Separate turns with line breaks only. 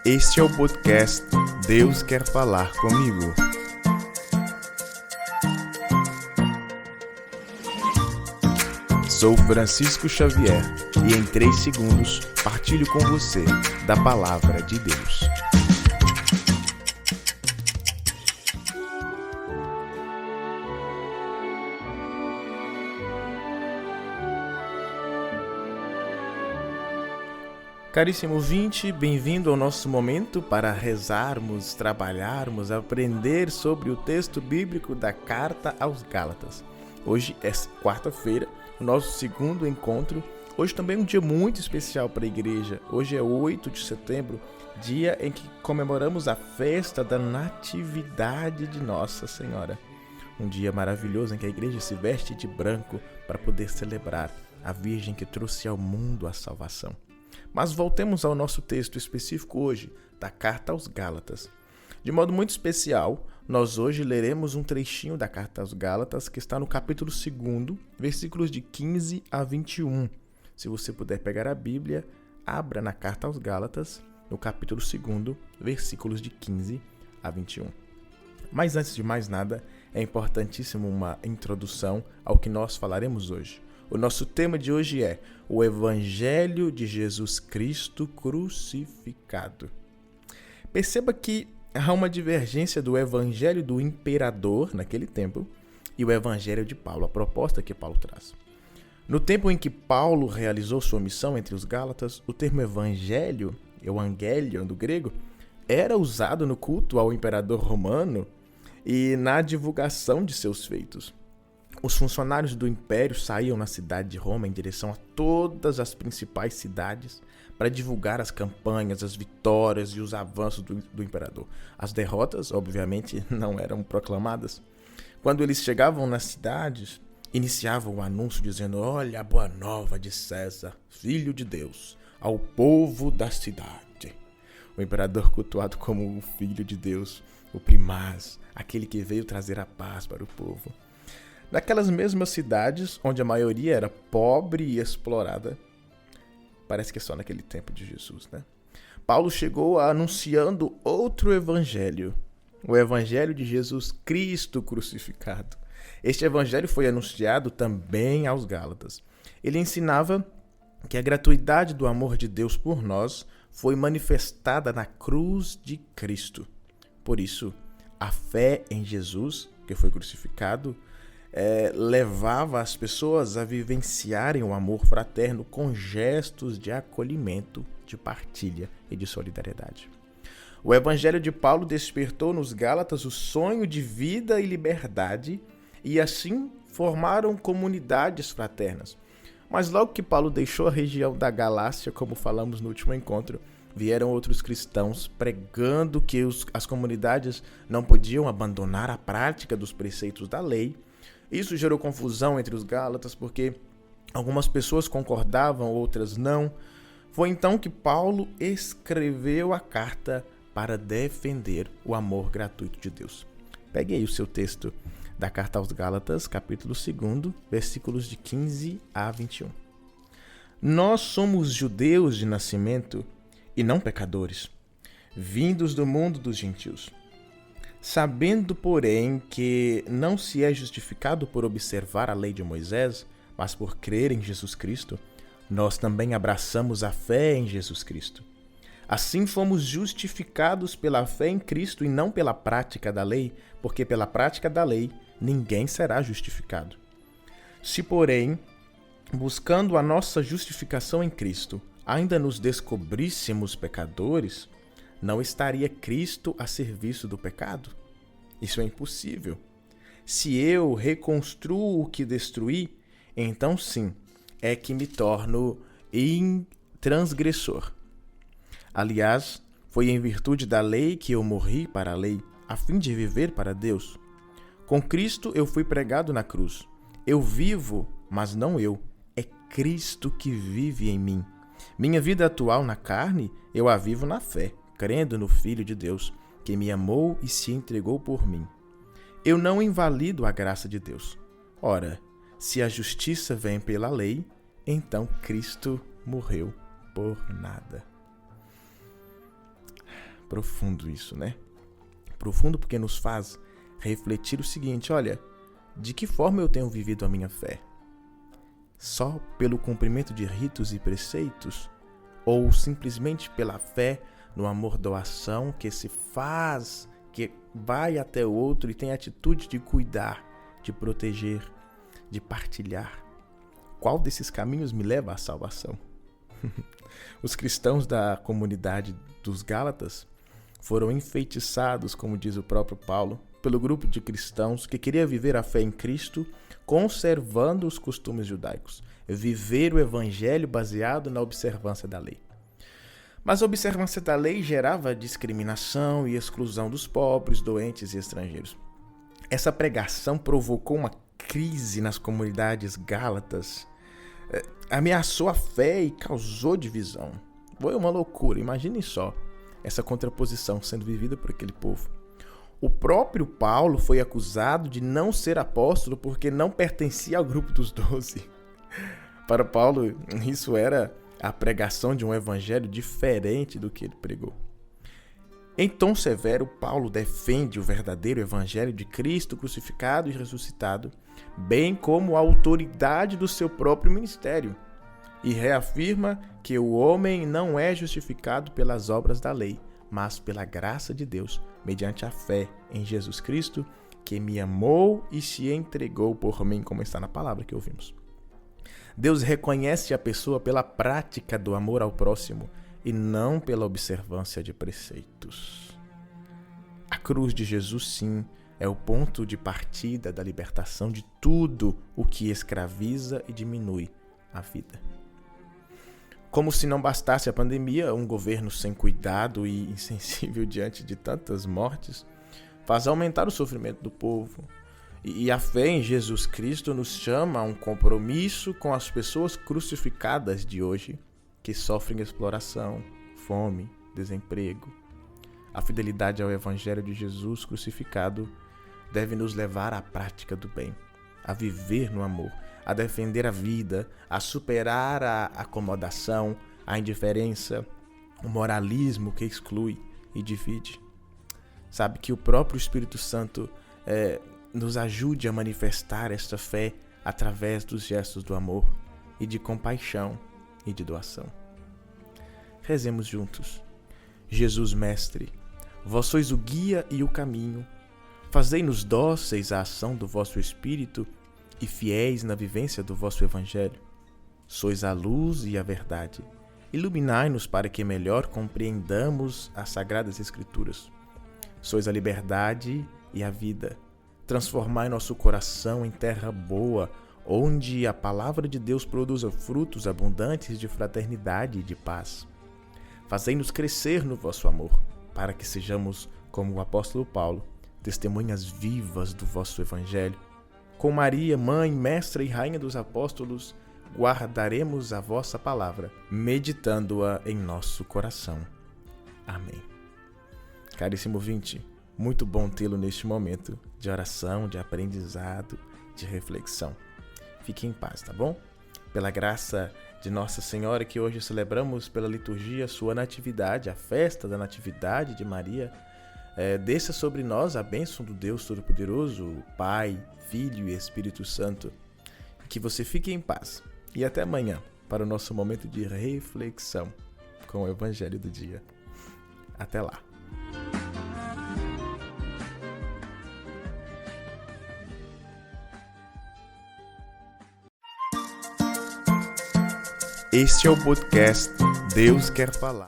Este é o podcast Deus Quer Falar Comigo. Sou Francisco Xavier e em 3 segundos partilho com você da Palavra de Deus. Caríssimo ouvinte, bem-vindo ao nosso momento para rezarmos, trabalharmos, aprender sobre o texto bíblico da Carta aos Gálatas. Hoje é quarta-feira, o nosso segundo encontro. Hoje também é um dia muito especial para a igreja. Hoje é 8 de setembro, dia em que comemoramos a festa da Natividade de Nossa Senhora. Um dia maravilhoso em que a igreja se veste de branco para poder celebrar a Virgem que trouxe ao mundo a salvação. Mas voltemos ao nosso texto específico hoje, da Carta aos Gálatas. De modo muito especial, nós hoje leremos um trechinho da Carta aos Gálatas que está no capítulo 2, versículos de 15 a 21. Se você puder pegar a Bíblia, abra na Carta aos Gálatas, no capítulo 2, versículos de 15 a 21. Mas antes de mais nada, é importantíssimo uma introdução ao que nós falaremos hoje. O nosso tema de hoje é o Evangelho de Jesus Cristo crucificado. Perceba que há uma divergência do Evangelho do imperador, naquele tempo, e o Evangelho de Paulo, a proposta que Paulo traz. No tempo em que Paulo realizou sua missão entre os Gálatas, o termo Evangelho, Evangelion do grego, era usado no culto ao imperador romano e na divulgação de seus feitos. Os funcionários do império saíam na cidade de Roma em direção a todas as principais cidades para divulgar as campanhas, as vitórias e os avanços do imperador. As derrotas, obviamente, não eram proclamadas. Quando eles chegavam nas cidades, iniciavam o anúncio dizendo: "Olha a boa nova de César, filho de Deus, ao povo da cidade." O imperador cultuado como o filho de Deus, o primaz, aquele que veio trazer a paz para o povo. Naquelas mesmas cidades, onde a maioria era pobre e explorada, parece que é só naquele tempo de Jesus, né? Paulo chegou anunciando outro evangelho, o evangelho de Jesus Cristo crucificado. Este evangelho foi anunciado também aos Gálatas. Ele ensinava que a gratuidade do amor de Deus por nós foi manifestada na cruz de Cristo. Por isso, a fé em Jesus, que foi crucificado, levava as pessoas a vivenciarem o amor fraterno com gestos de acolhimento, de partilha e de solidariedade. O Evangelho de Paulo despertou nos Gálatas o sonho de vida e liberdade e assim formaram comunidades fraternas. Mas logo que Paulo deixou a região da Galácia, como falamos no último encontro, vieram outros cristãos pregando que as comunidades não podiam abandonar a prática dos preceitos da lei. Isso gerou confusão entre os Gálatas, porque algumas pessoas concordavam, outras não. Foi então que Paulo escreveu a carta para defender o amor gratuito de Deus. Pegue aí o seu texto da Carta aos Gálatas, capítulo 2, versículos de 15 a 21. Nós somos judeus de nascimento e não pecadores, vindos do mundo dos gentios. Sabendo, porém, que não se é justificado por observar a lei de Moisés, mas por crer em Jesus Cristo, nós também abraçamos a fé em Jesus Cristo. Assim fomos justificados pela fé em Cristo e não pela prática da lei, porque pela prática da lei ninguém será justificado. Se, porém, buscando a nossa justificação em Cristo, ainda nos descobríssemos pecadores, não estaria Cristo a serviço do pecado? Isso é impossível. Se eu reconstruo o que destruí, então sim, é que me torno transgressor. Aliás, foi em virtude da lei que eu morri para a lei, a fim de viver para Deus. Com Cristo eu fui pregado na cruz. Eu vivo, mas não eu. É Cristo que vive em mim. Minha vida atual na carne, eu a vivo na fé, crendo no Filho de Deus, que me amou e se entregou por mim. Eu não invalido a graça de Deus. Ora, se a justiça vem pela lei, então Cristo morreu por nada. Profundo isso, né? Profundo porque nos faz refletir o seguinte: olha, de que forma eu tenho vivido a minha fé? Só pelo cumprimento de ritos e preceitos? Ou simplesmente pela fé no amor doação que se faz, que vai até o outro e tem a atitude de cuidar, de proteger, de partilhar? Qual desses caminhos me leva à salvação? Os cristãos da comunidade dos Gálatas foram enfeitiçados, como diz o próprio Paulo, pelo grupo de cristãos que queria viver a fé em Cristo conservando os costumes judaicos, viver o evangelho baseado na observância da lei. Mas a observância da lei gerava discriminação e exclusão dos pobres, doentes e estrangeiros. Essa pregação provocou uma crise nas comunidades gálatas, ameaçou a fé e causou divisão. Foi uma loucura, imaginem só essa contraposição sendo vivida por aquele povo. O próprio Paulo foi acusado de não ser apóstolo porque não pertencia ao grupo dos 12. Para Paulo, isso era a pregação de um evangelho diferente do que ele pregou. Em tom severo, Paulo defende o verdadeiro evangelho de Cristo crucificado e ressuscitado, bem como a autoridade do seu próprio ministério, e reafirma que o homem não é justificado pelas obras da lei, mas pela graça de Deus, mediante a fé em Jesus Cristo, que me amou e se entregou por mim, como está na palavra que ouvimos. Deus reconhece a pessoa pela prática do amor ao próximo e não pela observância de preceitos. A cruz de Jesus, sim, é o ponto de partida da libertação de tudo o que escraviza e diminui a vida. Como se não bastasse a pandemia, um governo sem cuidado e insensível diante de tantas mortes faz aumentar o sofrimento do povo. E a fé em Jesus Cristo nos chama a um compromisso com as pessoas crucificadas de hoje, que sofrem exploração, fome, desemprego. A fidelidade ao Evangelho de Jesus crucificado deve nos levar à prática do bem, a viver no amor, a defender a vida, a superar a acomodação, a indiferença, o moralismo que exclui e divide. Sabe, que o próprio Espírito Santo nos ajude a manifestar esta fé através dos gestos do amor e de compaixão e de doação. Rezemos juntos. Jesus Mestre, vós sois o guia e o caminho. Fazei-nos dóceis à ação do vosso Espírito e fiéis na vivência do vosso Evangelho. Sois a luz e a verdade. Iluminai-nos para que melhor compreendamos as Sagradas Escrituras. Sois a liberdade e a vida. Transformai nosso coração em terra boa, onde a palavra de Deus produza frutos abundantes de fraternidade e de paz. Fazei-nos crescer no vosso amor, para que sejamos, como o apóstolo Paulo, testemunhas vivas do vosso Evangelho. Com Maria, Mãe, Mestra e Rainha dos Apóstolos, guardaremos a vossa palavra, meditando-a em nosso coração. Amém. Caríssimo ouvinte, muito bom tê-lo neste momento de oração, de aprendizado, de reflexão. Fique em paz, tá bom? Pela graça de Nossa Senhora, que hoje celebramos pela liturgia sua natividade, a festa da natividade de Maria, desça sobre nós a bênção do Deus Todo-Poderoso, Pai, Filho e Espírito Santo. Que você fique em paz. E até amanhã para o nosso momento de reflexão com o Evangelho do Dia. Até lá. Este é o podcast Deus Quer Falar.